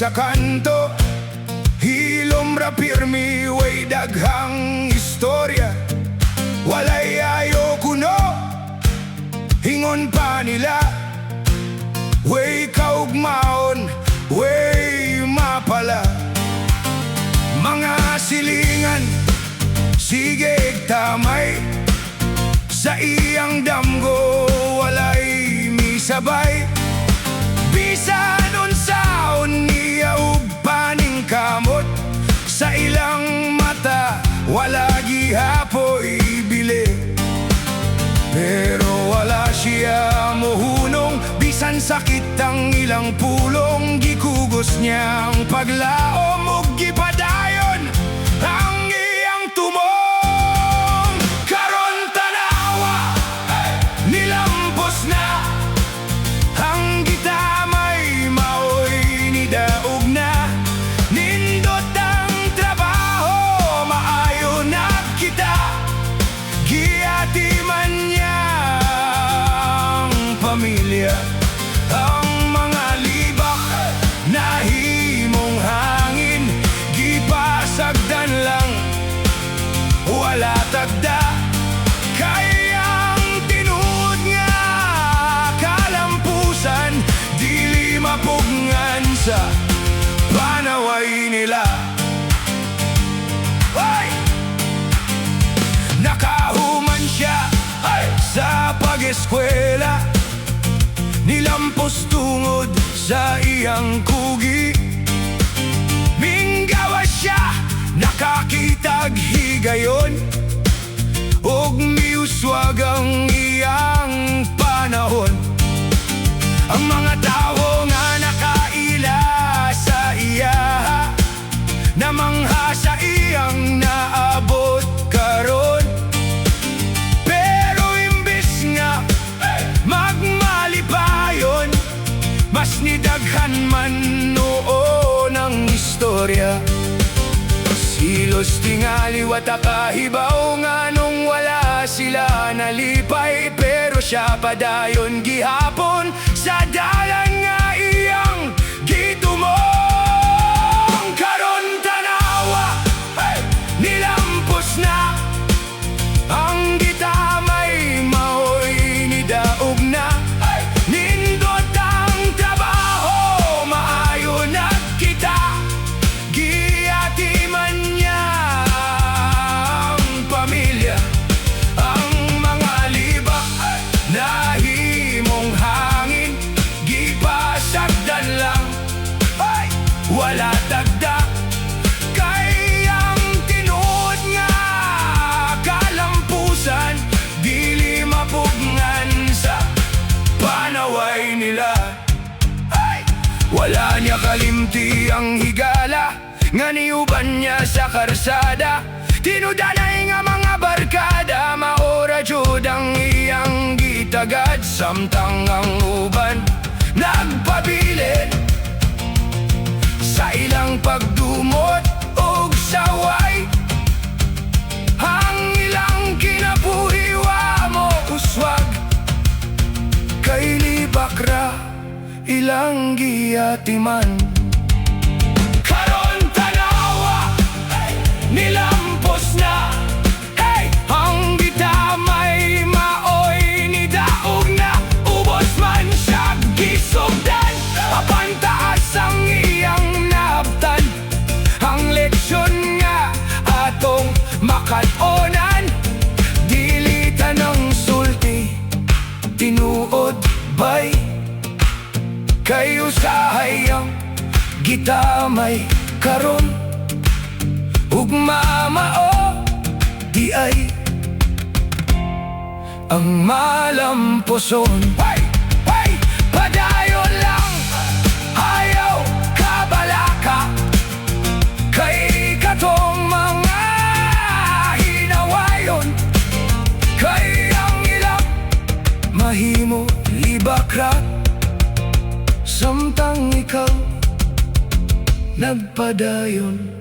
sa kanto, hilom ra pirmi way daghang istorya. Walay ayo kuno, hingon pa nila, way kaugmaon, way mapala. Mga silingan, sige tamay, sa iyang damgo walay misabay. Bisan unsaon niya ug paning kamot, sa ilang mata wala gihapoy bili. Pero wala siya mohunong, bisan sakit ang ilang pulong. Gikugos niyang paglaom ug gipadayon ang iyang tumong. Karon tanawa, nilampos na ang gitamay, maoy nidaog na. Nindot ang trabaho, maayo na kita, giati man niya ang pamilya. Ang mga libak nahimong hangin, gipasagdan lang, wala tagda. Kayang tinuod nga kalampusan, dili mapugngan sa panaway nila. Ay! Nakahuman siya sa pag-eskwela, nilampos tungod sa iyang kugi. Minggawa siya nakakitag higayon, og miuswag ang iyang panahon. Ang mga tao nga nakaila sa iya, namangha sa iyang naabot karon. Pero imbis nga magmalipayon, mas nidaghan man noon ang istorya. Silos tingali wata kahibaw nga nung wala sila nalipay. Pero siya padayon gihapon sa dalan nga iyang gitumong. Karon tanawa, nilampos na ang gitamay, maoy nidaog na. Nindot ang trabaho, maayo na kita, giati man niya ang pamilya. Ang mga libak nahimong hangin, gipasagdan lang, wala tagda. Kayang tinuod nga kalampusan, dili mapugngan sa panaway nila. Wala niya kalimti ang higala, nga niuban niya sa karsada. Tinudanay nga mga barkada, maora jud ang iyang gitagad. Samtang ang uban nagpabilin sa ilang pagdumot og saway. Ang ilang kinabuhi wa mo uswag, kay libak ra ilang giatiman. Karon tanawa, nilampos na, ang gitamay, maoy nidaog na. Ubos man siya gisugdan, apan taas ang iyang nabtan. Ang leksyon nga atong makatonan, dili tanang sulti, tinuod bay. Kay usahay ang gitamay karon, ug mamao di ay ang malamposon. Padayon lang, ayaw kabalaka, kay katong mga hinawayon. Kay ang ilang mahimo libakra, samtang ikaw nagpadayon.